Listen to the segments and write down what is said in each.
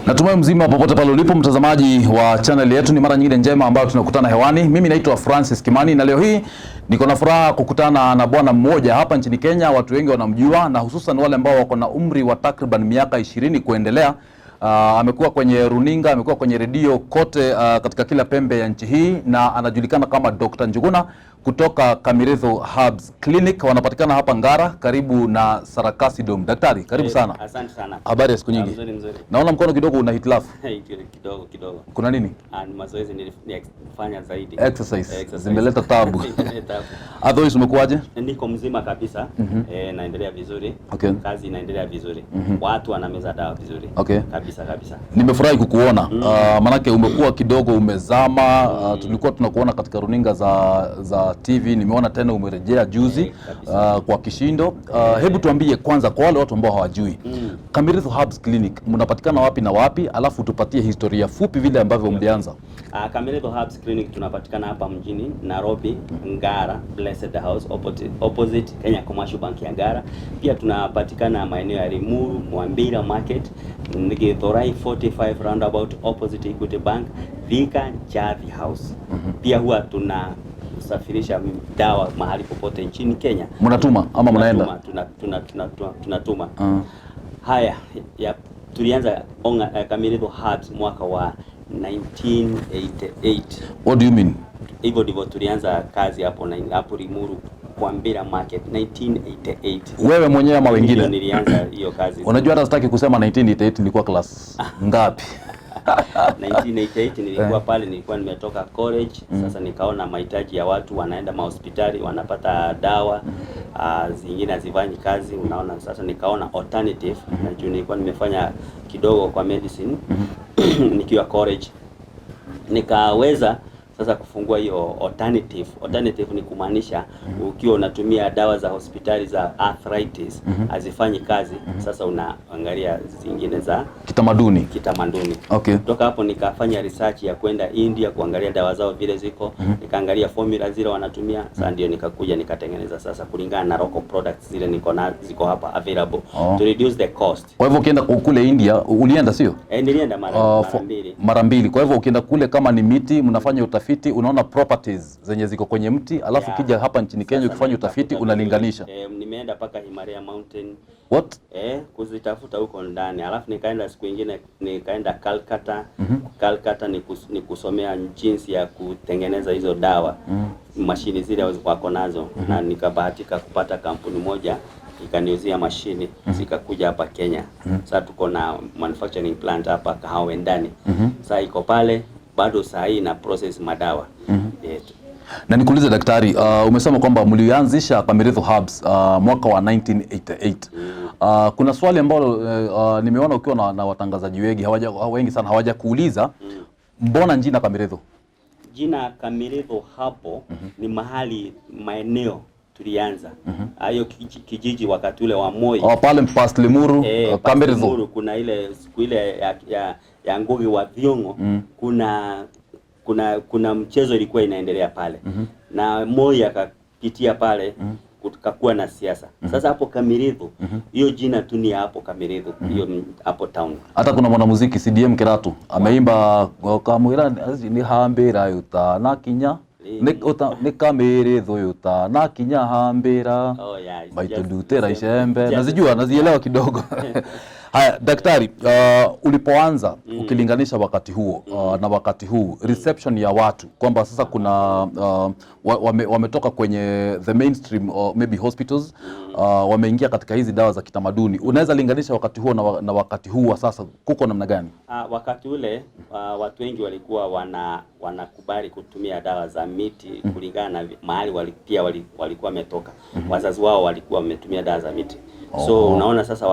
Natumai mzima popote pale ulipo mtazamaji wa channel yetu. Ni mara nyingine njema ambayo tunakutana hewani. Mimi naitwa Francis Kimani na leo hii niko na furaha kukutana na bwana mmoja hapa nchini Kenya. Watu wengi wanamjua na hususan wale ambao wako na umri wa takriban miaka 20 kuendelea. Amekuwa kwenye runinga, amekuwa kwenye redio kote katika kila pembe ya nchi hii, na anajulikana kama Dr. Njuguna kutoka Kamirithu Herbs Clinic. Wanapatikana hapa Ngara karibu na Sarakasi Dome. Daktari, karibu sana. Asante sana. Habari ya siku nyingi? Mzuri. Naona mkono kidogo una hitilafu. Kidogo. Kuna nini? Mazoezi nilifanya zaidi. Exercise. Zimeleta tabu. Otherwise umekuaje? Niko mzima kabisa. Naendelea vizuri. Okay. Kazi inaendelea vizuri. Watu wanameza dawa vizuri. Okay. Kabisa. Nimefurahi kukuona. Manake umekuwa kidogo umezama. Tulikuwa tunakuona katika runinga za TV. Nimeona tena umerejea juzi kwa kishindo. Hebu tuambie kwanza kwa wale watu ambao hawajui. Kamirithu Herbs Clinic mnapatikana wapi na wapi? Alafu tupatie historia fupi vile ambavyo mlianza. Kamirithu Herbs Clinic tunapatikana hapa mjini Nairobi, Ngara, Blessed House opposite Kenya Commercial Bank ya Ngara. Pia tunapatikana maeneo ya Limuru, Mwambira Market, Githurai 45 roundabout opposite Equity Bank, Thika Javi House. Pia huwa tunasafirisha dawa mahali popote nchini Kenya. Mnatuma ama mnaenda? Tunatuma. Haya, tulianza Kamirithu Herbs mwaka wa 1988. What do you mean? Hivyo ndivyo tulianza kazi hapo Limuru kwa Mwambira Market 1988. Wewe mwenyewe ama wengine? Nilianza hiyo kazi. Unajua hata sitaki kusema 1988 nilikuwa class ngapi? 1988 nilikuwa pale, nilikuwa nimetoka college. Sasa nikaona mahitaji ya watu wanaenda mahospitali wanapata dawa zingine hazifanyi kazi, unaona. Sasa nikaona alternative na juu nilikuwa nimefanya kidogo kwa medicine nikiwa college, nikaweza sasa kufungua hiyo alternative. Alternative ni kumaanisha ukiwa unatumia dawa za hospitali za Athritis hazifanyi kazi, sasa unaangalia zingine za kitamaduni. Okay. Kutoka hapo nikafanya research ya kwenda India kuangalia dawa zao vile ziko, nikaangalia formula zile wanatumia. Sasa ndio nikakuja nikatengeneza sasa kulingana na local products zile ziko hapa available to reduce the cost. Kwa hivyo ukienda kule India, ulienda sio? Nilienda mara mbili. Kwa hivyo ukienda kule kama ni miti mnafanya utafiti, unaona properties zenye ziko kwenye mti, alafu kija hapa nchini Kenya ukifanya utafiti unalinganisha. Nimeenda paka Himalaya Mountain. What? Kuzitafuta huko ndani. Alafu nikaenda siku nyingine nikaenda Calcutta. Calcutta ni kusomea jinsi ya kutengeneza hizo dawa. Mashini zile wako nazo na nikabahatika kupata kampuni moja ikaniuzia mashini zikakuja hapa Kenya. Sasa tuko na manufacturing plant hapa Kahawa ndani. Sasa iko pale bado saa hii na process madawa. Na nikuulize daktari, umesema kwamba mlianzisha Kamirithu Herbs mwaka wa 1988. Kuna swali ambalo nimeona ukiwa na watangazaji wengi sana hawajakuuliza, mbona jina Kamirithu? Jina Kamirithu hapo ni maeneo tulianza. Hayo kijiji wakati ule wa Moi. Pale past Limuru, Kamirithu. Kuna ile siku ile ya Ngugi wa Thiong'o, kuna mchezo ilikuwa inaendelea pale. Na Moi akapitia pale, kukakuwa na siasa. Sasa hapo Kamirithu, hiyo jina tu ni hapo Kamirithu, hiyo hapo town. Hata kuna mwanamuziki CDM Kiratu ameimba kamwira ni hambira yuta na kinya ni Kamirithu yuta na kinya hambira baito dutera ishembe. Nazielewa kidogo. Haya daktari, ulipoanza ukilinganisha wakati huo na wakati huu, reception ya watu kwamba sasa kuna wametoka kwenye the mainstream or maybe hospitals, wameingia katika hizi dawa za kitamaduni, unaweza linganisha wakati huo na wakati huu wa sasa, kuko namna gani? Wakati ule watu wengi walikuwa wanakubali kutumia dawa za miti kulingana na mahali walikuwa wametoka. Wazazi wao walikuwa wametumia dawa za miti. So unaona sasa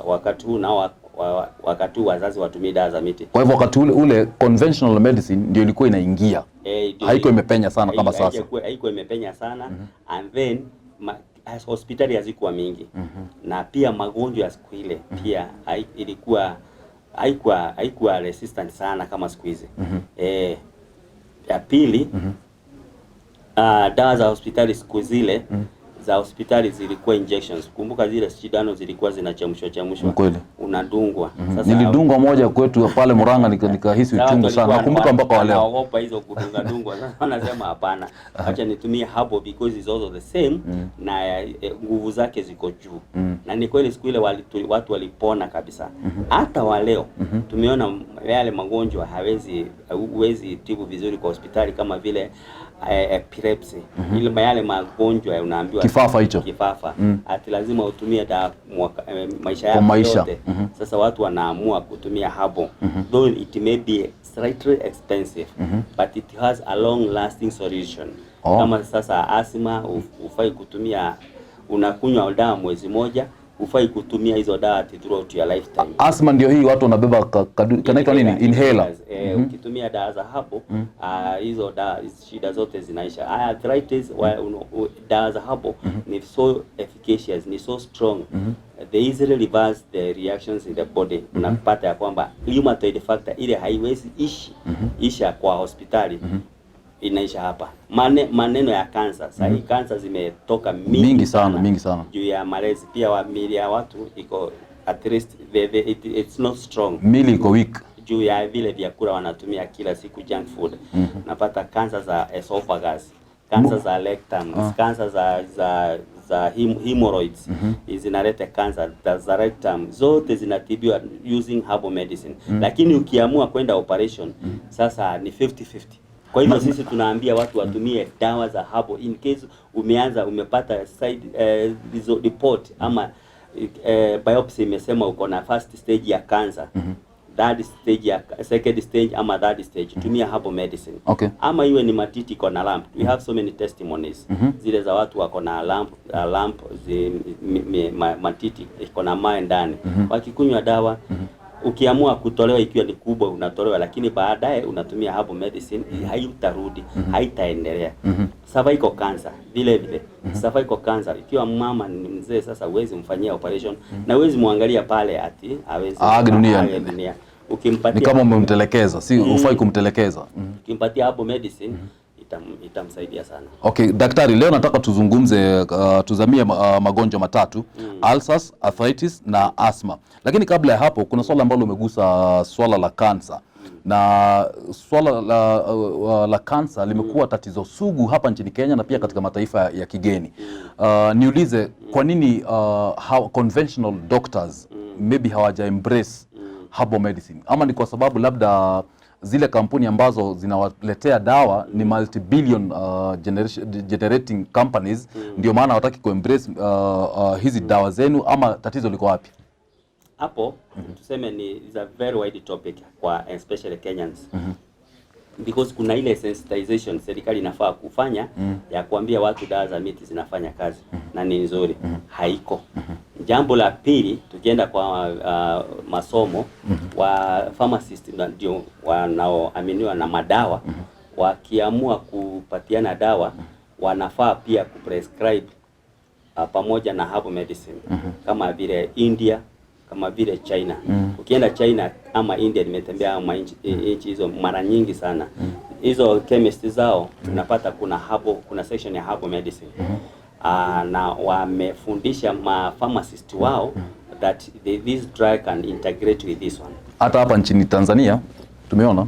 wakati huu nao wakati wazazi watumie dawa za miti. Kwa hivyo wakati ule conventional medicine ndio ilikuwa inaingia. Haiko imepenya sana kama sasa. Haiko imepenya sana. And then hospitali hazikuwa mingi. Na pia magonjwa ya siku ile pia ilikuwa haikuwa resistant sana kama siku hizi. Ya pili, dawa za hospitali siku zile za hospitali zilikuwa injections. Kumbuka zile sindano zilikuwa zinachemshwa. Unadungwa. Sasa nilidungwa moja kwetu pale Murang'a nikahisi uchungu sana. Nakumbuka mpaka wale. Naogopa hizo kudungwa. Sasa wanasema hapana. Acha nitumie herbal because it's also the same na nguvu zake ziko juu. Na ni kweli siku ile watu walipona kabisa. Hata wa leo tumeona yale magonjwa huwezi tibu vizuri kwa hospitali kama vile epilepsy. Ile yale magonjwa unaambiwa kifafa hicho. Ati lazima utumie maisha yako yote. Sasa watu wanaamua kutumia herbal. Though it may be slightly expensive, but it has a long lasting solution. Kama sasa asthma ufai kutumia, unakunywa dawa mwezi moja, ufai kutumia hizo dawa throughout your lifetime. Asthma ndio hii watu wanabeba kanaitwa nini? Inhaler. Ukitumia dawa za herbal, hizo dawa shida zote zinaisha. Arthritis, dawa za herbal ni so efficacious, ni so strong. They easily reverse the reactions in the body. Unapata ya kwamba rheumatoid factor ile haiwezi isha kwa hospitali. Inaisha hapa. Maneno ya kansa. Sasa kansa zimetoka mingi sana. Juu ya malezi pia miili ya watu iko at least it's not strong. Mili iko weak. Juu ya vile vyakula wanatumia kila siku junk food. Napata kansa za esophagus, kansa za rectum, kansa za hemorrhoids. Zinaleta kansa za rectum. Zote zinatibiwa using herbal medicine. Lakini ukiamua kwenda operation, sasa ni 50-50. Kwa hivyo sisi tunaambia watu watumie dawa za herbal in case umepata side report ama biopsy imesema uko na first stage ya cancer, third stage ya second stage ama third stage, tumia herbal medicine. Ama iwe ni matiti iko na lump. We have so many testimonies. Zile za watu wako na lump matiti iko na mae ndani. Wakikunywa dawa ukiamua kutolewa ikiwa ni kubwa unatolewa, lakini baadaye unatumia herbal medicine haitarudi, haitaendelea. Cervical cancer vile cervical cancer, ikiwa mama ni mzee sasa huwezi mfanyia operation na huwezi muangalia pale ati hawezi dunia. Ukimpatia ni kama umemtelekeza, si ufai kumtelekeza. Ukimpatia herbal medicine itamsaidia sana. Okay, daktari, leo nataka tuzungumze tuzamie magonjwa matatu, ulcers, arthritis na asthma. Lakini kabla ya hapo kuna swala ambalo umegusa, swala la kansa. Na swala la kansa limekuwa tatizo sugu hapa nchini Kenya na pia katika mataifa ya kigeni. Niulize, kwa nini conventional doctors maybe hawaja embrace herbal medicine? Ama ni kwa sababu labda zile kampuni ambazo zinawaletea dawa ni multi-billion generating companies, ndio maana hawataki ku-embrace hizi dawa zenu, ama tatizo liko wapi? Hapo tuseme is a very wide topic kwa especially Kenyans. Because kuna ile sensitization serikali inafaa kufanya ya kuambia watu dawa za miti zinafanya kazi na ni nzuri, haiko. Jambo la pili, tukienda kwa masomo wa pharmacist ndio wanaoaminiwa na madawa, wakiamua kupatiana dawa wanafaa pia kuprescribe pamoja na herbal medicine, kama vile India, kama vile China. Ukienda China ama India, nimetembea ama nchi hizo mara nyingi sana. Hizo chemist zao unapata kuna herbal, kuna section ya herbal medicine. Na wamefundisha ma pharmacist wao that this drug can integrate with this one. Hata hapa nchini Tanzania tumeona.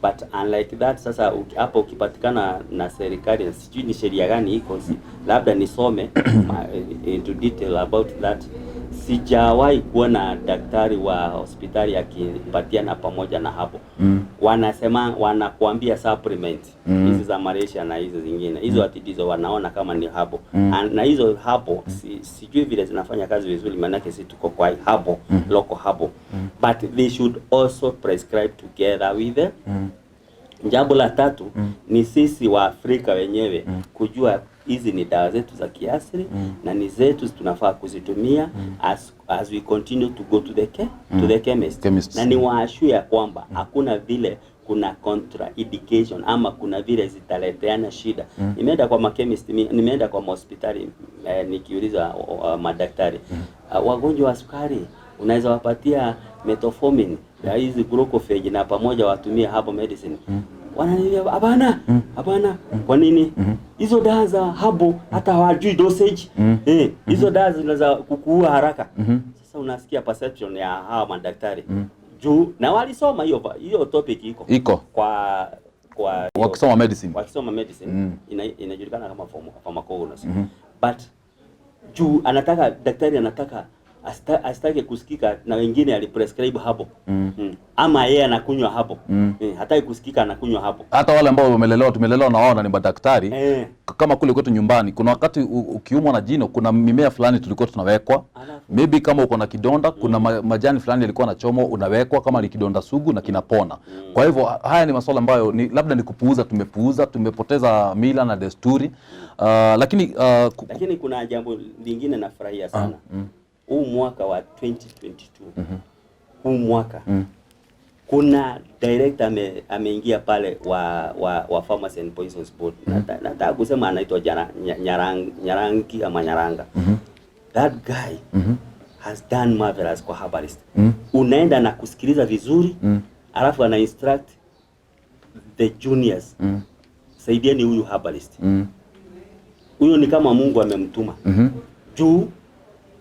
But unlike that, sasa hapo ukipatikana na serikali, sijui ni sheria gani iko, labda nisome into detail about that. Sijawahi kuona daktari wa hospitali akipatiana pamoja na hapo. Wanasema wanakuambia supplement hizi za malaria na hizo zingine. Hizo atidizo wanaona kama ni hapo. Na hizo hapo sijui vile zinafanya kazi vizuri, maana yake si tuko kwa hapo, local hapo. But they should also prescribe together with them. Jambo la tatu ni sisi wa Afrika wenyewe kujua hizi ni dawa zetu za kiasili na ni zetu tunafaa kuzitumia as we continue to go to the chemist. Na ni waashue kwamba hakuna vile kuna contraindication ama kuna vile zitaleteana shida. Nimeenda kwa chemist, nimeenda kwa hospitali nikiuliza madaktari, wagonjwa wa sukari unaweza wapatia metformin na hizi glucophage na pamoja watumie herbal medicine. wananiambia hapana. Kwa nini? Hizo dawa za herbal hata hawajui dosage. Hizo dawa zinaweza kukuua haraka. Sasa unasikia perception ya hawa madaktari. Juu na walisoma hiyo topic iko kwa wakisoma medicine. Inajulikana kama pharmacology. But juu daktari anataka asitake kusikika na wengine aliprescribe hapo. Ama yeye anakunywa hapo. Hataki kusikika anakunywa hapo. Hata wale ambao tumelelewa na wao na ni madaktari. Kama kule kwetu nyumbani kuna wakati ukiumwa na jino kuna mimea fulani tulikuwa tunawekwa. Maybe kama uko na kidonda kuna majani fulani yalikuwa na chomo unawekwa kama ni kidonda sugu na kinapona. Kwa hivyo haya ni masuala ambayo labda ni kupuuza, tumepoteza mila na desturi. Lakini kuna jambo lingine nafurahia sana. Huu mwaka wa 2022. Huu mwaka kuna director ameingia pale wa Pharmacy and Poisons Board. Nataka kusema anaitwa Nyarangi ama Nyaranga. That guy has done marvelous kwa herbalist. Unaenda na kusikiliza vizuri, alafu ana instruct the juniors. Saidieni huyu herbalist. Huyo ni kama Mungu amemtuma. Juu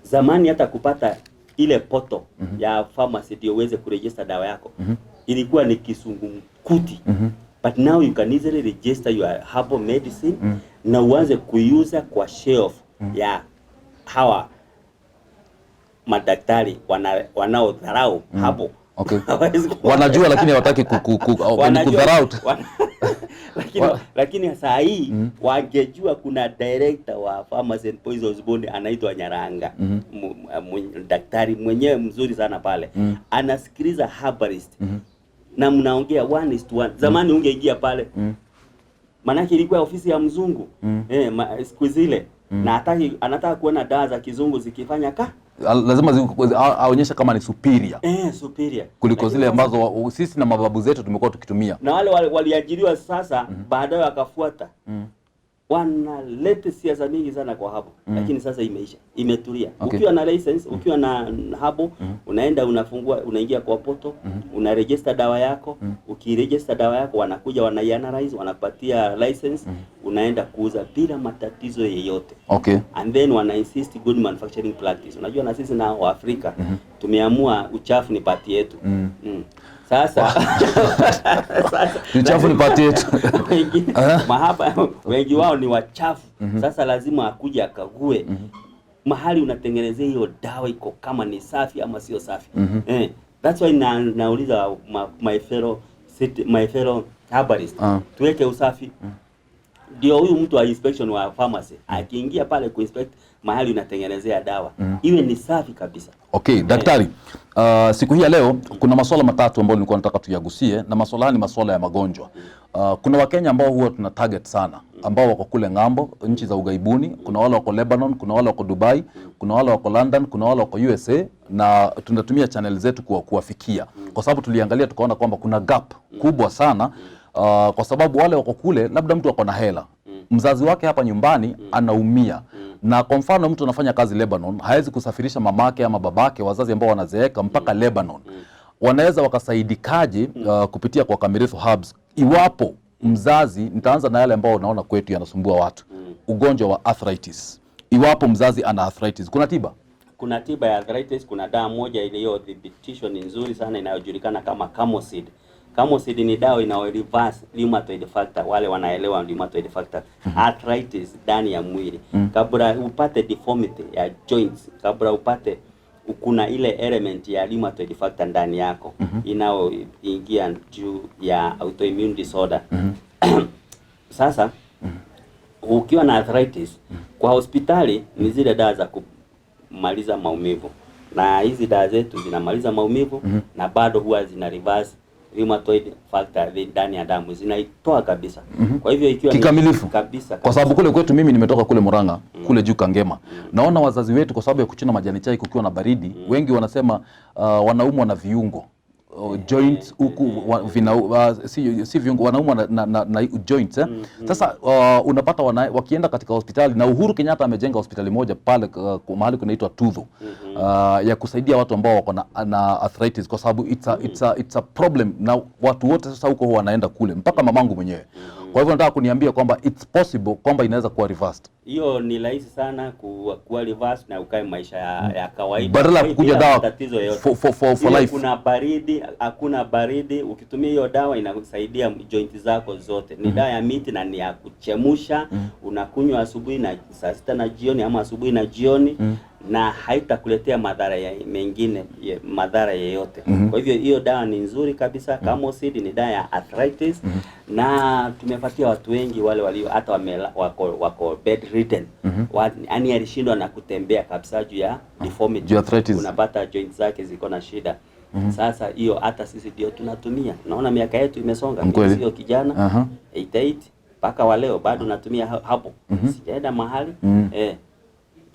zamani hata kupata ile poto ya pharmacy ndio uweze kuregister dawa yako ilikuwa ni kisungumkuti. But now you can easily register your herbal medicine na uanze kuiuza kwa shelf ya hawa madaktari wanaodharau hapo. Wanajua lakini hawataki kudharau. Lakini saa hii wangejua kuna director wa Pharmacy and Poisons Board anaitwa Nyaranga. Daktari mwenyewe mzuri sana pale. Anasikiliza herbalist. Na mnaongea 1:1. Zamani ungeingia pale. Manake ilikuwa ofisi ya mzungu. Siku zile. Na anataka kuona dawa za kizungu zikifanya lazima aonyesha kama ni superior. Superior. Kuliko zile ambazo sisi na mababu zetu tumekuwa tukitumia. Na wale waliajiriwa sasa baadaye wakafuata. Wanaleta siasa mingi sana kwa hapo. Lakini sasa imeisha. Imetulia. Ukiwa na license, ukiwa na hapo, unaenda unaingia kwa poto, unaregister dawa yako, ukiregister dawa yako wanakuja wanaianalyze, wanapatia license, unaenda kuuza bila matatizo yeyote. And then wana insist good manufacturing practice. Unajua na sisi na Waafrika tumeamua uchafu ni pati yetu. Sasa uchafu ni pati yetu. Wengi wao ni wachafu. Sasa lazima akuje akague mahali unatengenezea hiyo dawa iko kama ni safi ama sio safi. That's why nauliza my fellow herbalist tuweke usafi. Ndio huyu mtu wa inspection wa pharmacy akiingia pale kuinspect mahali unatengenezea dawa iwe ni safi kabisa. Daktari, siku hii ya leo kuna masuala matatu ambayo nilikuwa nataka tuyagusie, na masuala haya ni masuala ya magonjwa. Kuna Wakenya ambao huwa tuna target sana, ambao wako kule ngambo nchi za ugaibuni. Kuna wale wako Lebanon, kuna wale wako Dubai, kuna wale wako London, kuna wale wako USA, na tunatumia channel zetu kuwafikia. Kwa sababu tuliangalia tukaona kwamba kuna gap kubwa sana. Kwa sababu wale wako kule, labda mtu wako na hela, mzazi wake hapa nyumbani anaumia. Na kwa mfano mtu anafanya kazi Lebanon, hawezi kusafirisha mamake ama babake, wazazi ambao wanazeeka mpaka Lebanon. Wanaweza wakasaidikaje kupitia kwa Kamirithu Herbs iwapo mzazi, nitaanza na yale ambao unaona kwetu yanasumbua watu, ugonjwa wa arthritis. Iwapo mzazi ana arthritis, kuna tiba? Kuna tiba ya arthritis. Kuna dawa moja iliyodhibitishwa ni nzuri sana inayojulikana kama Camosid. Camosid ni dawa inayo reverse rheumatoid factor. Wale wanaelewa rheumatoid factor, arthritis ndani ya mwili. Kabla upate deformity ya joints, kabla upate kuna ile element ya rheumatoid factor ndani yako inayoingia juu ya autoimmune disorder. Sasa ukiwa na arthritis kwa hospitali ni zile dawa za kumaliza maumivu, na hizi dawa zetu zinamaliza maumivu na bado huwa zina reverse rheumatoid factor ndani ya damu, zinaitoa kabisa. Kwa hivyo ikiwa kikamilifu kabisa. Kwa sababu kule kwetu, mimi nimetoka kule Murang'a, kule juu Kangema. Naona wazazi wetu kwa sababu ya kuchuna majani chai kukiwa na baridi, wengi wanasema wanaumwa na viungo. joints huku si viungo, wanaumwa na joints Sasa unapata wakienda katika hospitali, na Uhuru Kenyatta amejenga hospitali moja pale mahali kunaitwa Tutho ya kusaidia watu ambao wako na arthritis, kwa sababu it's a problem, na watu wote sasa huko wanaenda kule, mpaka mamangu mwenyewe. Kwa hivyo nataka kuniambia kwamba it's possible kwamba inaweza kuwa reversed. Hiyo ni rahisi sana kuwa reversed na ukae maisha ya kawaida. Badala ya kuja dawa for life. Hakuna baridi. Ukitumia hiyo dawa inakusaidia joint zako zote. Ni dawa ya miti na ni ya kuchemusha. Unakunywa asubuhi na saa 6 na jioni, ama asubuhi na jioni. Na haitakuletea madhara yeyote. Kwa hivyo hiyo dawa ni nzuri kabisa. Camosid ni dawa ya arthritis. Na tumepatia watu wengi wale walio hata wako bedridden. Yaani alishindwa na kutembea kabisa juu ya deformity. Unapata joints zake ziko na shida. Sasa hiyo hata sisi ndio tunatumia. Naona miaka yetu imesonga. Sio kijana 88 mpaka wa leo bado natumia hapo. Sijaenda mahali.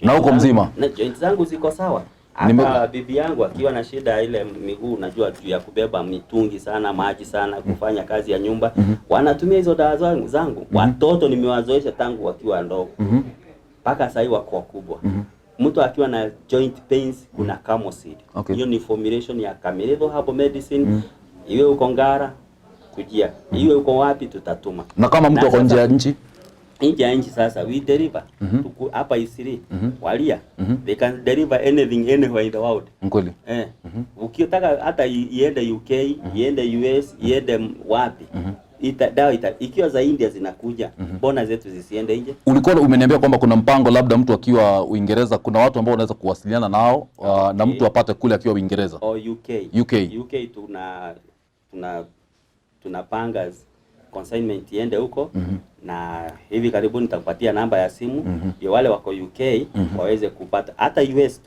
Na huko mzima. Na joints zangu ziko sawa. Hata bibi yangu akiwa na shida ile miguu, unajua juu ya kubeba mitungi sana, maji sana, kufanya kazi ya nyumba, wanatumia hizo dawa zangu. Watoto nimewazoesha tangu wakiwa ndogo. Mpaka sasa wako wakubwa. Mtu akiwa na joint pains kuna Camosid. Hiyo ni formulation ya Kamirithu Herbal Medicine. Iwe uko Ngara kujia. Iwe uko wapi tutatuma. Na kama mtu ako nje ya nchi? Nje ya nchi sasa we deliver hapa Isiri Walia. They can deliver anything anywhere in the world. Kweli. Ukitaka hata iende UK, iende US, iende wapi. Dawa ikiwa za India zinakuja, mbona zetu zisiende nje? Ulikuwa umeniambia kwamba kuna mpango labda mtu akiwa Uingereza, kuna watu ambao wanaweza kuwasiliana nao na mtu apate kule akiwa Uingereza. UK tunapanga consignment iende huko. Na hivi karibuni nitakupatia namba ya simu ya wale wako UK waweze kupata. Hata US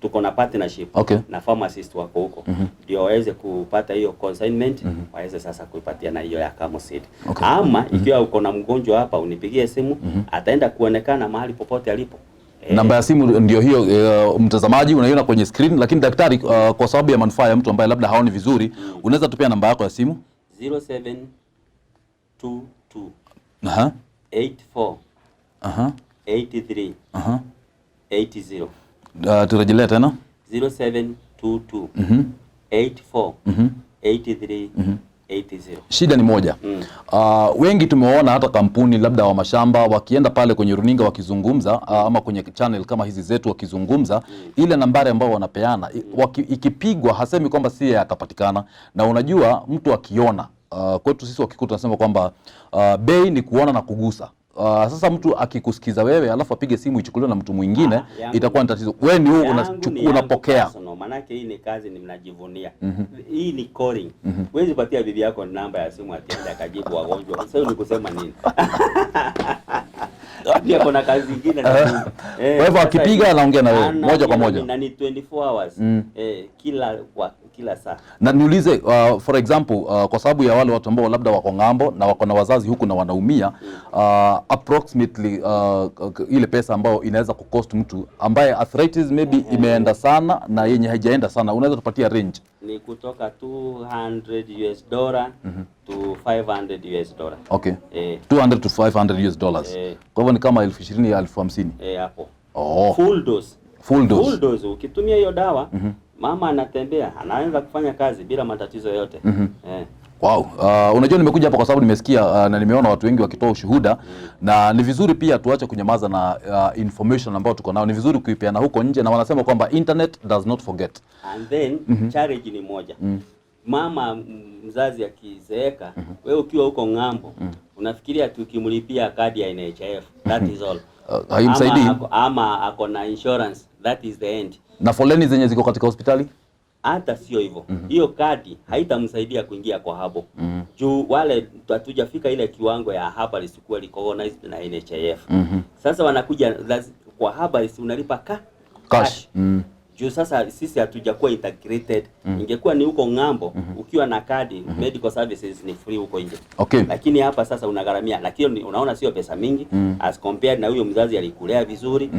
tuko na partnership na pharmacist wako huko, ndio waweze kupata hiyo consignment, waweze sasa kuipatia na hiyo ya Camosid. Ama ikiwa uko na mgonjwa hapa, unipigie simu, ataenda kuonekana mahali popote alipo. Namba ya simu ndio hiyo, mtazamaji unaiona kwenye screen, lakini daktari, kwa sababu ya manufaa ya mtu ambaye labda haoni vizuri, unaweza tupia namba yako ya simu? 0722 84 83 80. Turejelea tena 0722 84 83 80. Shida ni moja. Wengi tumeona hata kampuni labda wa mashamba wakienda pale kwenye runinga wakizungumza, ama kwenye channel kama hizi zetu wakizungumza, ile nambari ambayo wanapeana ikipigwa hasemi kwamba si yakapatikana. Na unajua mtu akiona, kwetu sisi wakikuta tunasema kwamba bei ni kuona na kugusa. Sasa mtu akikusikiza wewe alafu apige simu ichukuliwe na mtu mwingine, itakuwa ni tatizo. Wewe ni wewe unapokea. Maana yake hii ni kazi, ni mnajivunia. Hii ni calling. Wewe patia bibi yako namba ya simu atiende akajibu wagonjwa. Sasa ni kusema nini? Pia kuna kazi nyingine. Kwa hivyo akipiga anaongea na wewe moja kwa moja. Na ni 24 hours. Kila saa. Na niulize, for example, kwa sababu ya wale watu ambao labda wako ngambo na wako na wazazi huku na wanaumia, approximately ile pesa ambayo inaweza kucost mtu ambaye arthritis maybe imeenda sana na yenye haijaenda sana, unaweza tupatia range? Ni kutoka $200 to $500. Okay. 200 to $500. Kwa hivyo ni kama 20,000 ya 50,000. Hapo. Full dose. Full dose. Ukitumia hiyo dawa, mama anatembea, anaanza kufanya kazi bila matatizo yote. Wow. Unajua nimekuja hapa kwa sababu nimesikia na nimeona watu wengi wakitoa ushuhuda, na ni vizuri pia tuache kunyamaza na information ambayo tuko nayo. Ni vizuri kuipeana huko nje, na wanasema kwamba internet does not forget. And then challenge ni moja. Mama mzazi akizeeka, wewe ukiwa huko ngambo, unafikiria tukimlipia kadi ya NHIF, that is all. Haimsaidii. Ama ako na insurance, that is the end. Na foleni zenye ziko katika hospitali? Hata sio hivyo. Hiyo kadi haitamsaidia kuingia kwa habo. Juu wale hatujafika ile kiwango ya herbalist kuwa recognized na NHIF. Sasa wanakuja kwa herbalist unalipa cash. Juu sasa sisi hatujakuwa integrated. Ingekuwa ni huko ng'ambo, ukiwa na kadi, medical services ni free huko nje. Okay. Lakini hapa sasa unagharamia, lakini unaona sio pesa mingi as compared na huyo mzazi alikulea vizuri.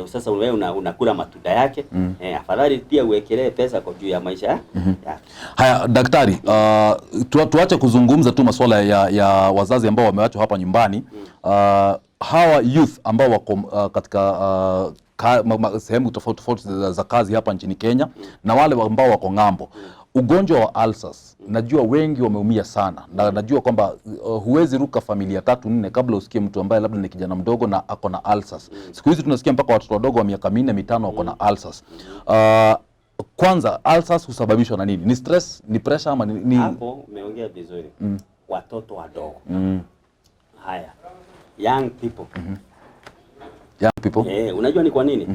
Sasa wewe unakula matunda yake. Afadhali pia uwekelee pesa kwa juu ya maisha yake. Haya daktari, tuache kuzungumza tu masuala ya wazazi ambao wameachwa hapa nyumbani. Hawa youth ambao wako katika sehemu tofauti za kazi hapa nchini Kenya na wale ambao wako ng'ambo, ugonjwa wa ulcers najua wengi wameumia sana, na najua kwamba huwezi ruka familia 3-4 kabla usikie mtu ambaye labda ni kijana mdogo na ako na ulcers. Siku hizi tunasikia mpaka watoto wadogo wa miaka 4-5 wako na ulcers. Kwanza ulcers husababishwa na nini? Ni stress, ni pressure ama ni... Hapo umeongea vizuri. Watoto wadogo. Haya. Young people. Young people. Unajua ni kwa nini?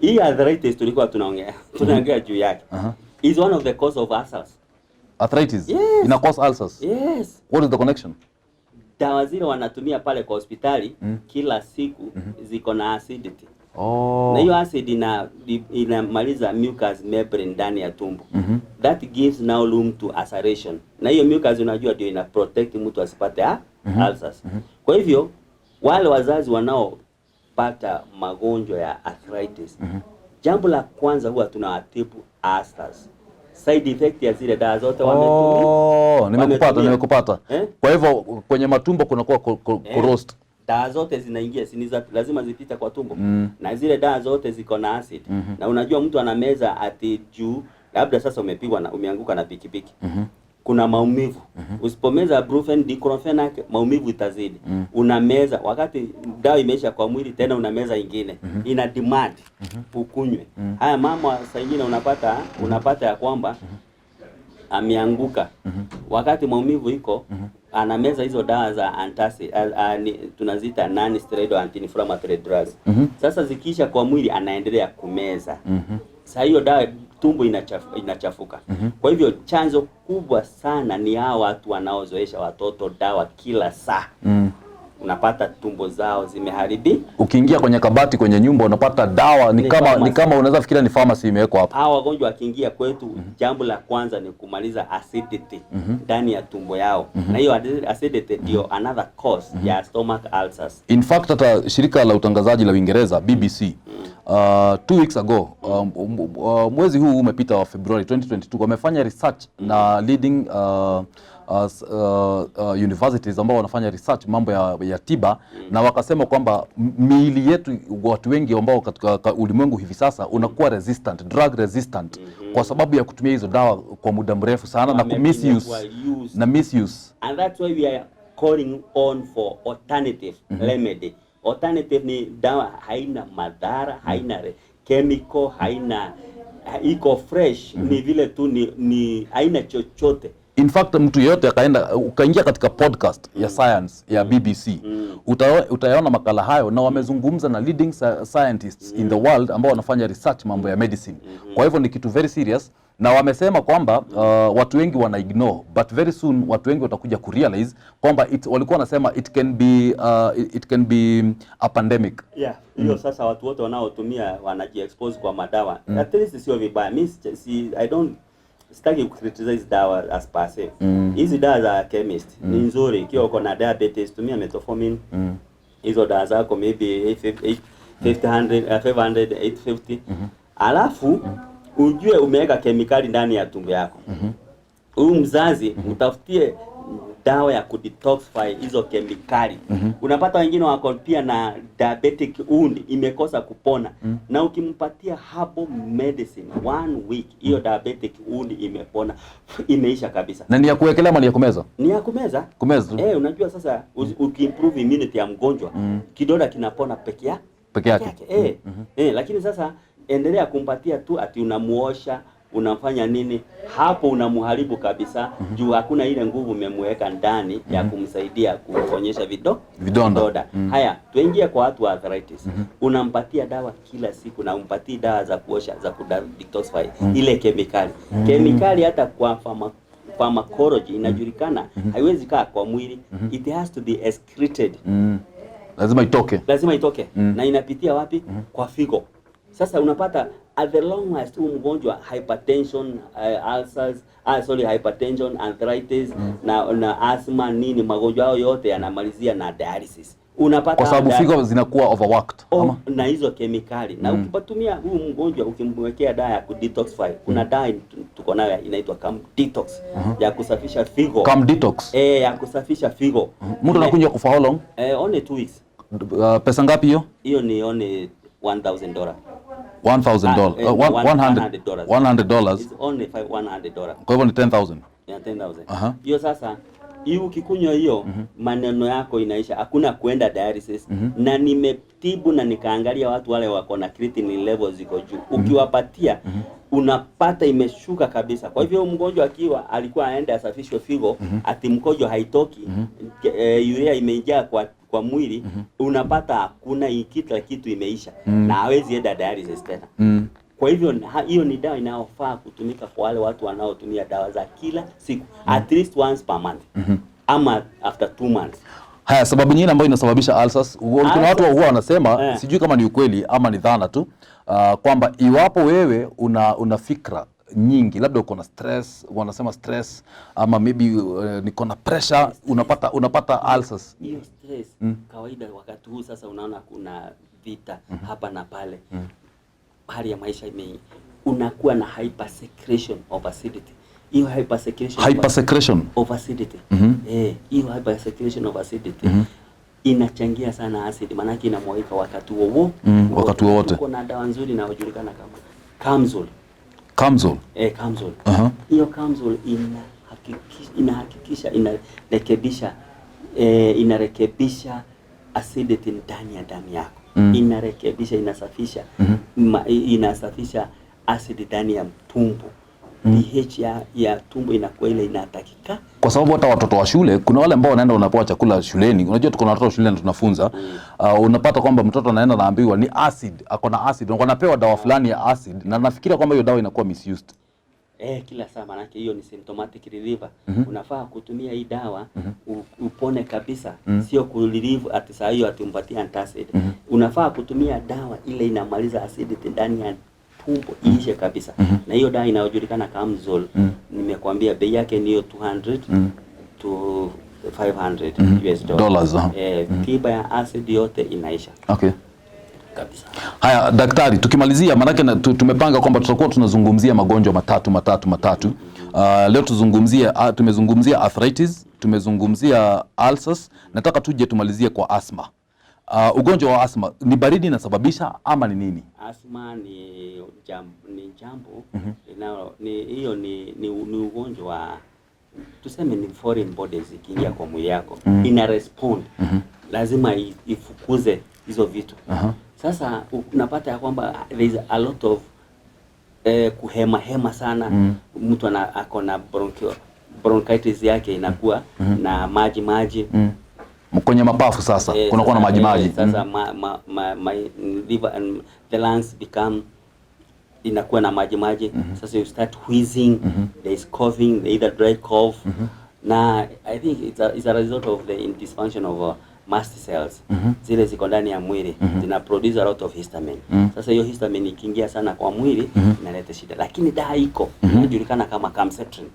Hii arthritis tulikuwa tunaongea juu yake. Is one of the cause of ulcers. Arthritis? Yes. Ina cause ulcers? Yes. What is the connection? Dawa zile wanatumia pale kwa hospitali kila siku ziko na acidity. Na hiyo acid inamaliza mucous membrane ndani ya tumbo. That gives now room to ulceration. Na hiyo mucus unajua ndio ina protect mtu asipate ulcers. Kwa hivyo wale wazazi wanaopata magonjwa ya arthritis, jambo la kwanza huwa tunawatibu ulcers. Side effect ya zile dawa zote wametumia. Nimekupata. Kwa hivyo kwenye matumbo kunakuwa corrosed. Dawa zote zinaingia, lazima zipite kwa tumbo. Na zile dawa zote ziko na acid. Na unajua mtu anameza ati juu, labda sasa umeanguka na pikipiki. Kuna maumivu. Usipomeza Brufen, diclofenac, maumivu itazidi. Unameza, wakati dawa imeisha kwa mwili tena unameza ingine. Ina demand ukunywe. Haya mama saa nyingine unapata ya kwamba ameanguka. Wakati maumivu iko, anameza hizo dawa za antacid, tunazita non-steroidal anti-inflammatory drugs. Sasa zikisha kwa mwili anaendelea kumeza. Sasa hiyo dawa tumbo inachafuka. Kwa hivyo chanzo kubwa sana ni hao watu wanaozoesha watoto dawa kila saa. Unapata tumbo zao zimeharibi. Ukiingia kwenye kabati kwenye nyumba unapata dawa ni kama unaweza fikiria ni pharmacy imewekwa hapo. Hao wagonjwa wakiingia kwetu, jambo la kwanza ni kumaliza acidity ndani ya tumbo yao. Na hiyo acidity ndio another cause ya stomach ulcers. In fact hata shirika la utangazaji la Uingereza BBC 2 weeks ago, mwezi huu umepita wa February 2022, wamefanya research na leading universities ambao wanafanya research mambo ya tiba, na wakasema kwamba miili yetu, watu wengi ambao katika ulimwengu hivi sasa unakuwa drug resistant kwa sababu ya kutumia hizo dawa kwa muda mrefu sana na misuse. And that's why we are calling on for alternative remedy. Alternative ni dawa haina madhara, haina chemical, iko fresh, ni vile tu ni haina chochote. In fact mtu yeyote ukaingia katika podcast ya science ya BBC, utayaona makala hayo, na wamezungumza na leading scientists in the world ambao wanafanya research mambo ya medicine. Kwa hivyo ni kitu very serious, na wamesema kwamba watu wengi wana ignore, but very soon watu wengi watakuja kurealize kwamba walikuwa wanasema it can be a pandemic. Hiyo sasa watu wote wanaotumia wanajiexpose kwa madawa. At least sio vibaya. Sitaki criticize dawa as per se. Hizi dawa za chemist ni nzuri. Ikiwa uko na diabetes, tumia metformin. Hizo dawa zako maybe 500 850. Alafu ujue umeweka kemikali ndani ya tumbo yako. Huyu mzazi utafutie dawa ya kudetoxify hizo kemikali. Unapata wengine wako pia na diabetic wound imekosa kupona. Na ukimpatia herbal medicine 1 week, hiyo diabetic wound imepona, imeisha kabisa. Na ni ya kuwekelea ama ni ya kumeza? Ni ya kumeza. Kumeza. Unajua sasa ukiimprove immunity ya mgonjwa, kidonda kinapona peke yake. Lakini sasa endelea kumpatia tu ati unamuosha, unafanya nini, hapo unamuharibu kabisa. Juu hakuna ile nguvu umemweka ndani ya kumsaidia kuonyesha vidonda. Haya, tuingie kwa watu wa arthritis. Unampatia dawa kila siku na umpatie dawa za kuosha, za detoxify ile kemikali. Kemikali hata kwa pharmacology inajulikana, haiwezi kaa kwa mwili. It has to be excreted. Lazima itoke. Na inapitia wapi? Kwa figo. Sasa unapata at the long last mgonjwa hypertension, ulcers, hypertension, arthritis, na asthma nini, magonjwa hayo yote yanamalizia na dialysis. Unapata kwa sababu figo zinakuwa overworked na hizo kemikali. Na ukipatumia huu mgonjwa ukimwekea dawa ya kudetoxify, kuna dawa tuko nayo inaitwa Detox ya kusafisha figo. Detox ya kusafisha figo. Mtu anakunywa for how long? Only 2 weeks. Pesa ngapi hiyo? Hiyo ni only $1,000. $1,000. $100. It's only $100. Kwa hivyo ni 10,000. Yeah, 10,000. Hiyo sasa hiyo ukikunywa hiyo maneno yako inaisha, hakuna kuenda dialysis. Na nimetibu na nikaangalia watu wale wako na creatinine levels ziko juu. Ukiwapatia unapata imeshuka kabisa. Kwa hivyo mgonjwa akiwa alikuwa aende asafishwe figo, ati mkojo haitoki, urea imejaa kwa mwili, unapata hakuna kila kitu imeisha na hawezi enda dialysis tena. Kwa hivyo hiyo ni dawa inayofaa kutumika kwa wale watu wanaotumia dawa za kila siku at least once per month ama after 2 months. Haya, sababu nyingine ambayo inasababisha ulcers, kuna watu huwa wanasema sijui kama ni ukweli ama ni dhana tu, kwamba iwapo wewe una fikra nyingi, labda uko na stress, wanasema stress, ama maybe niko na pressure, unapata ulcers. Hiyo stress kawaida wakati huu sasa unaona kuna vita hapa na pale. Hali ya maisha unakuwa na hypersecretion of acidity. Hiyo hypersecretion of acidity. Hiyo hypersecretion of acidity inachangia sana acid, maana yake inamwagika wakati wowote. Kuna dawa nzuri inayojulikana kama Kamzol. Kamzol. Hiyo Kamzol inahakikisha inarekebisha acidity ndani ya damu yako. Inarekebisha, inasafisha acid ndani ya tumbo. pH ya tumbo inakuwa ile inatakika. Kwa sababu hata watoto wa shule, kuna wale ambao wanaenda unapewa chakula shuleni. Unajua tuko na watoto shuleni tunafunza. Unapata kwamba mtoto anaenda naambiwa ni acid, ako na acid. Wanapewa dawa fulani ya acid na nafikiria kwamba hiyo dawa inakuwa misused. Kila saa, manake hiyo ni symptomatic reliever. Unafaa kutumia hii dawa upone kabisa, sio kurelieve ati saa hiyo atumpatia antacid. Unafaa kutumia dawa ile inamaliza acidity ndani ya tumbo iishe kabisa. Na hiyo dawa inayojulikana kama Kamzol, nimekwambia bei yake ni $200 to $500. Tiba ya acid yote inaisha. Okay. Kabisa. Haya daktari, tukimalizia, maana tumepanga kwamba tutakuwa tunazungumzia magonjwa matatu. Leo tumezungumzia arthritis, tumezungumzia ulcers, nataka tuje tumalizie kwa asthma. Ugonjwa wa asthma ni baridi inasababisha ama ni nini? Asthma ni jambo ni ugonjwa wa, tuseme ni foreign bodies ikiingia kwa mwili yako, ina respond, lazima ifukuze hizo vitu. Sasa unapata ya kwamba there is a lot of kuhema sana. Mtu ako na bronchitis yake inakuwa na maji kwenye mapafu. Sasa kunakuwa na maji sasa liver and the lungs become inakuwa na maji. Sasa you start wheezing, there is coughing, either dry cough. Na I think it's a result of the dysfunction of mast cells. Zile ziko ndani ya mwili zina produce a lot of histamine. Sasa hiyo histamine ikiingia sana kwa mwili inaleta shida, lakini dawa iko inajulikana kama Kamsetrin.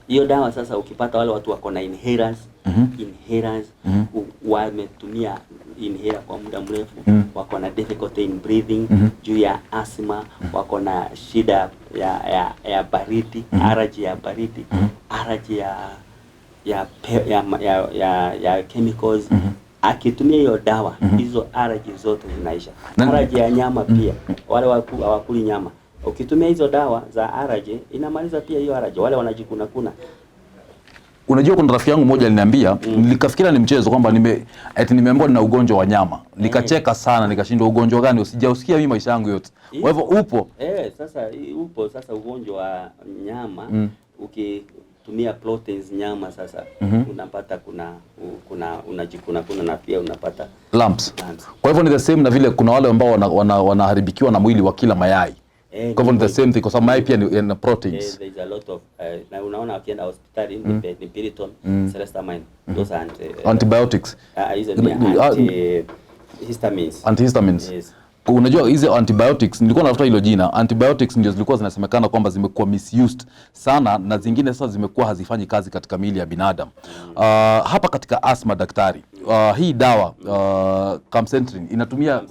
Hiyo dawa sasa ukipata wale watu wako na inhalers, wametumia inhaler kwa muda mrefu, wako na difficulty in breathing juu ya asthma, wako na shida ya baridi, allergy ya baridi, allergy ya chemicals. Akitumia hiyo dawa hizo allergy zote zinaisha. Allergy ya nyama pia, wale hawakuli nyama, ukitumia hizo dawa za allergy inamaliza pia hiyo allergy. Wale wanajikuna. Unajua kuna rafiki yangu mmoja aliniambia, nilikafikiria ni mchezo kwamba nimeambiwa nina ugonjwa wa nyama. Nikacheka sana, nikashindwa ugonjwa gani usijausikia mimi maisha yangu yote. Kwa hivyo upo. Sasa ugonjwa wa nyama ukitumia proteins nyama sasa unapata unajikuna na pia unapata lumps. Kwa hivyo ni the same na vile kuna wale ambao wanaharibikiwa na mwili wa kila mayai. Kwa hivyo ni the same thing, kwa sababu mayai pia ni proteins. There is a lot of na unaona ukienda hospitali ni Piriton, Celestamine, those are antibiotics. Antihistamines. Antihistamines. Yes. Unajua hizi antibiotics, nilikuwa nafuta hilo jina, antibiotics ndio zilikuwa zinasemekana kwamba zimekuwa misused sana, na zingine sasa zimekuwa hazifanyi kazi katika miili ya binadamu. Hapa katika asthma daktari, hii dawa Kamsentrin inatumia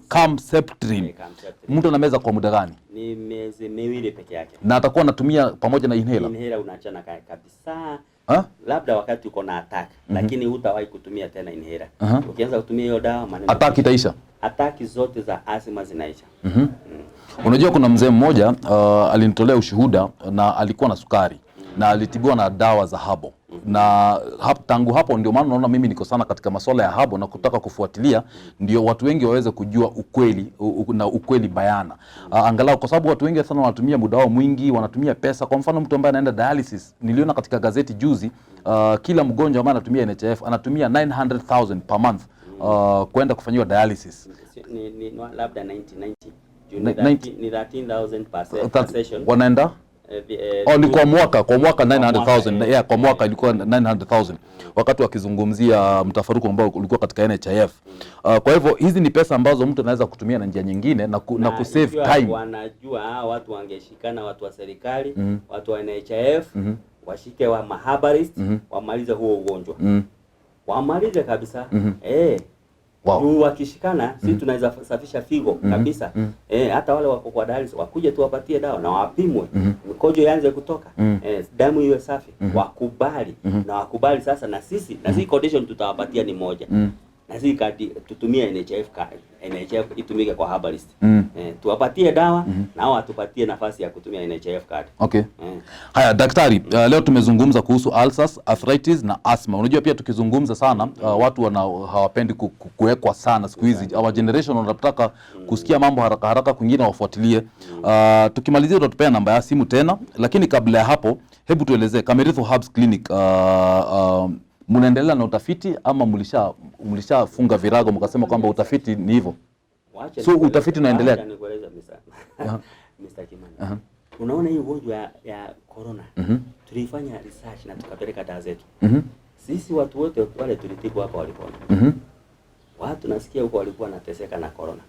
Kamseptrin. Mtu anameza kwa muda gani? Ni miezi 2 peke yake. Na atakuwa anatumia pamoja na inhaler. Inhaler unaachana kabisa. Labda wakati uko na attack, lakini hutawahi kutumia tena inhaler. Ukianza kutumia hiyo dawa maneno attack itaisha. Attack zote za asthma zinaisha. Unajua kuna mzee mmoja alinitolea ushuhuda, na alikuwa na sukari na alitibiwa na dawa za herbal. Na tangu hapo ndio maana naona mimi niko sana katika masuala ya herbal na kutaka kufuatilia, ndio watu wengi waweze kujua ukweli na ukweli bayana. Angalau kwa sababu watu wengi sana wanatumia muda wao mwingi, wanatumia pesa. Kwa mfano mtu ambaye anaenda dialysis, niliona katika gazeti juzi, kila mgonjwa ambaye anatumia NHIF anatumia 900,000 per month kwenda kufanyiwa dialysis. Ni labda 90 ni 13,000 per session. Wanaenda ni kwa mwaka 900,000. Yeah, kwa mwaka ilikuwa 900,000 wakati wakizungumzia mtafaruku ambao ulikuwa katika NHIF. Kwa hivyo hizi ni pesa ambazo mtu anaweza kutumia na njia nyingine na kusave time. Wanajua watu wangeshikana, watu wa serikali, watu wa NHIF, washike wa mahabarist, wamalize huo ugonjwa. Wamalize kabisa. Wow. Wakishikana sisi tunaweza safisha figo kabisa. Hata wale wako kwa dialysis wakuje tu wapatie dawa na wapimwe, mkojo yanze kutoka, damu iwe safi, wakubali na wakubali sasa, na sisi condition tutawapatia ni moja. Na sisi tutumie NHIF itumike kwa herbalist. Tuwapatie dawa na hao watupatie nafasi ya kutumia NHIF card. Okay. Haya daktari, leo tumezungumza kuhusu ulcers, arthritis na asthma. Unajua pia tukizungumza sana watu hawapendi kuwekwa sana siku hizi. Our generation wanataka kusikia mambo haraka haraka, kwingine wafuatilie. Tukimalizia tutapea namba ya simu tena, lakini kabla ya hapo hebu tuelezee Kamirithu Herbs Clinic, mnaendelea na utafiti ama mlishafunga virago mkasema kwamba utafiti ni hivyo? So utafiti unaendelea. Mr. Kimani. Unaona hii ugonjwa ya corona, tulifanya research na tukapeleka dawa zetu. Sisi watu wote wale tulitibu hapa walipona. Watu nasikia huko walikuwa wanateseka na corona.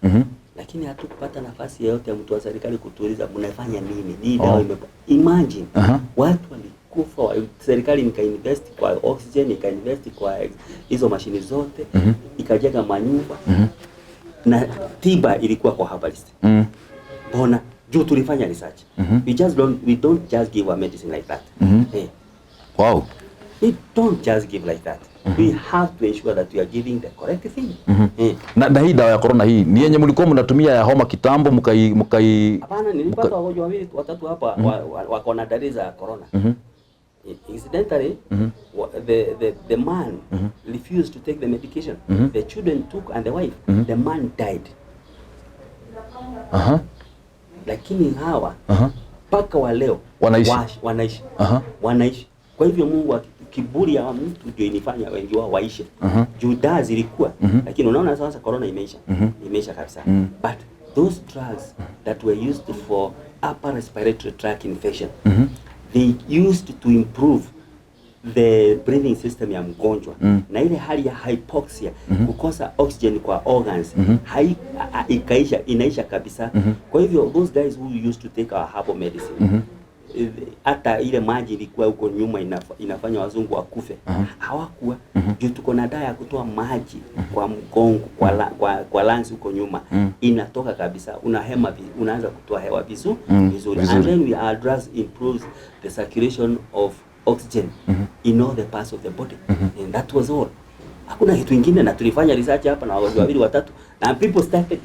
Lakini hatukupata nafasi yoyote ya mtu wa serikali kutuuliza mnafanya nini? Hii dawa imagine. Watu kufa, serikali nika-invest kwa oxygen, nika-invest kwa hizo mashini zote, ikajenga manyumba, na tiba ilikuwa kwa herbalist. Bona juu tulifanya research. We don't just give a medicine like that. Wow. We don't just give like that. We have to ensure that we are giving the correct thing. Na hii dawa ya corona hii ni yenye mlikuwa mnatumia ya homa kitambo Hapana, nilipata wagonjwa wawili watatu hapa wako na dalili za corona. Incidentally, the man refused to take the medication. The children took and the wife. The man died. Lakini hawa mpaka wa leo wanaishi. Kwa hivyo Mungu kiburi ya mtu ndio inifanya wengi wao waishe. Juda zilikuwa, lakini unaona sasa corona imeisha kabisa. But those drugs that were used for upper respiratory tract infection, they used to improve the breathing system ya mgonjwa. Na ile hali ya hypoxia, kukosa oxygen kwa organs, inaisha kabisa. Kwa hivyo those guys who used to take our herbal medicine, hata ile maji ilikuwa huko nyuma inafanya wazungu wakufe, hawakuwa juu tuko na dawa ya kutoa maji kwa mgongo, kwa lungs huko nyuma, inatoka kabisa, unahema, unaanza kutoa hewa vizuri. And then our drugs improves the circulation of oxygen in all the parts of the body. And that was all. Hakuna kitu kingine, na tulifanya research hapa na watu wawili watatu, na people started,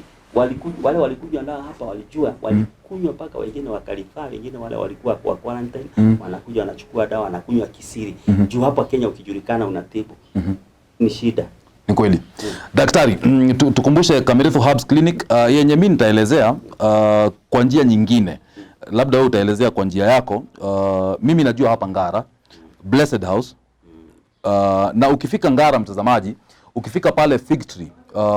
wale walikuja ndao hapa walijua, walikunywa mpaka wengine wakalifaa, wengine wale walikuwa kwa quarantine, wanakuja wanachukua dawa wanakunywa kisiri. Juu hapa Kenya ukijulikana unatibu, ni shida. Ni kweli. Daktari, tukumbushe Kamirithu Herbs Clinic, yenye mimi nitaelezea kwa njia nyingine. Labda wewe utaelezea kwa njia yako. Mimi najua hapa Ngara, Blessed House. Na ukifika Ngara, mtazamaji, ukifika pale Fig Tree,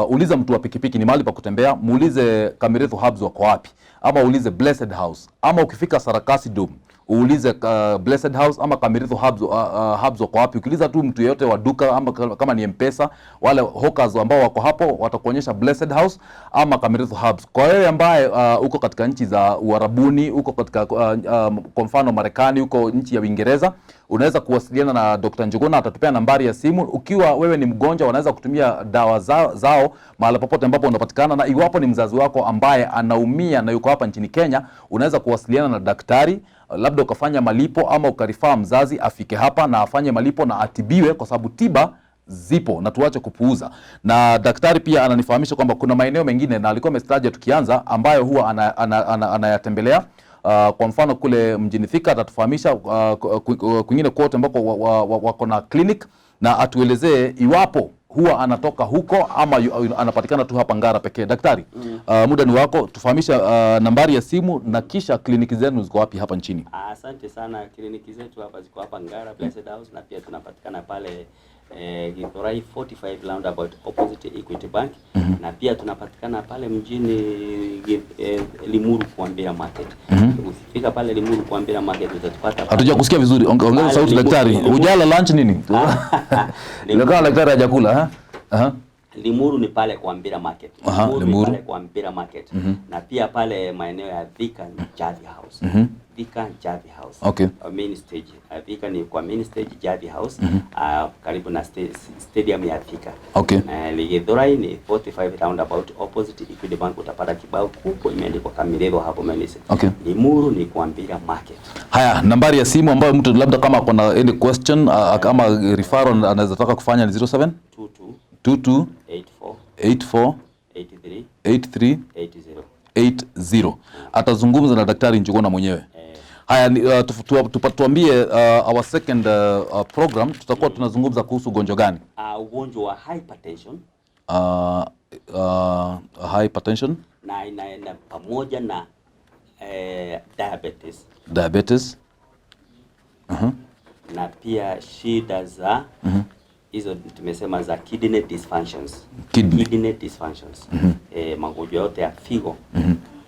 uliza mtu wa pikipiki ni mahali pa kutembea, muulize Kamirithu Herbs wako wapi, ama ulize Blessed House. Ama ukifika Sarakasi Dome, uulize Blessed House ama Kamirithu Herbs wako wapi. Ukiuliza tu mtu yeyote wa duka ama kama ni M-Pesa, wale hawkers ambao wako hapo watakuonyesha Blessed House ama Kamirithu Herbs. Kwa wewe ambaye uko katika nchi za Uarabuni, uko katika kwa mfano Marekani, uko nchi ya Uingereza, unaweza kuwasiliana na Dr. Njuguna, atatupea nambari ya simu. Ukiwa wewe ni mgonjwa, wanaweza kutumia dawa zao mahali popote ambapo unapatikana, na iwapo ni mzazi wako ambaye anaumia na yuko hapa nchini Kenya, unaweza kuwasiliana na daktari, labda ukafanya malipo ama ukarifaa mzazi afike hapa na afanye malipo na atibiwe, kwa sababu tiba zipo na tuache kupuuza. Na daktari pia ananifahamisha kwamba kuna maeneo mengine, na alikuwa amestaja tukianza, ambayo huwa anayatembelea. Kwa mfano kule mjini Thika atatufahamisha kwingine kote ambako wako na clinic, na atuelezee iwapo huwa anatoka huko ama anapatikana tu hapa Ngara pekee. Daktari, muda ni wako, tufahamisha nambari ya simu na kisha kliniki zenu ziko wapi hapa nchini? Asante sana. Kliniki zetu hapa ziko hapa Ngara Blessed House, na pia tunapatikana pale Githurai 45 roundabout opposite Equity Bank. Na pia tunapatikana pale mjini Limuru Kuambira Market. Ukifika pale Limuru Kuambira Market utatupata. Hatuja kusikia vizuri, ongeza sauti daktari. Hujala lunch nini? Ndio daktari hajakula Limuru ni pale Kuambira Market. Limuru pale Kuambira Market. Na pia pale maeneo ya Thika ni Jadi House. Thika Jadi House. Okay. Main stage. Thika ni kwa main stage Jadi House. Karibu na stadium ya Thika. Okay. Githurai ni 45 roundabout opposite Equity Bank, utapata kibao kubwa imeandikwa Kamirithu hapo Melissa. Okay. Limuru ni Kuambira Market. Haya, nambari ya simu ambayo mtu labda kama kuna any question ama referral anaweza taka kufanya ni 07 22 84 83 80. Atazungumza na Daktari Njuguna mwenyewe. Haya, tuambie our second program tutakuwa tunazungumza kuhusu ugonjwa gani? Ugonjwa wa hypertension. Hypertension Na inaenda pamoja na diabetes. Na pia shida za hizo tumesema za kidney dysfunctions. Kidney dysfunctions. Magonjwa yote ya figo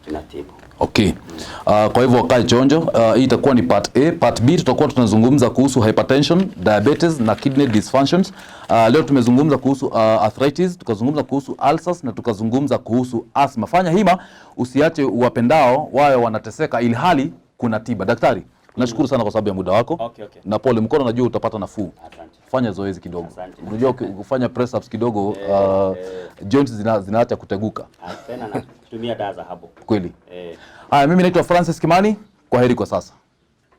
tunatibu. Okay. Kwa hivyo kae chonjo. Hii itakuwa ni part A. Part B tutakuwa tunazungumza kuhusu hypertension, diabetes na kidney dysfunctions. Leo tumezungumza kuhusu arthritis, tukazungumza kuhusu ulcers na tukazungumza kuhusu asthma. Fanya hima, usiache uwapendao wawe wanateseka ilhali kuna tiba. Daktari, nashukuru sana kwa sababu ya muda wako. Okay. Na pole, mkono najua utapata nafuu. Asante. Fanya zoezi kidogo. Unajua kufanya press ups kidogo joints zinaacha kuteguka. Tena na kutumia dawa za hapo. Kweli. Haya, mimi naitwa Francis Kimani. Kwaheri kwa sasa.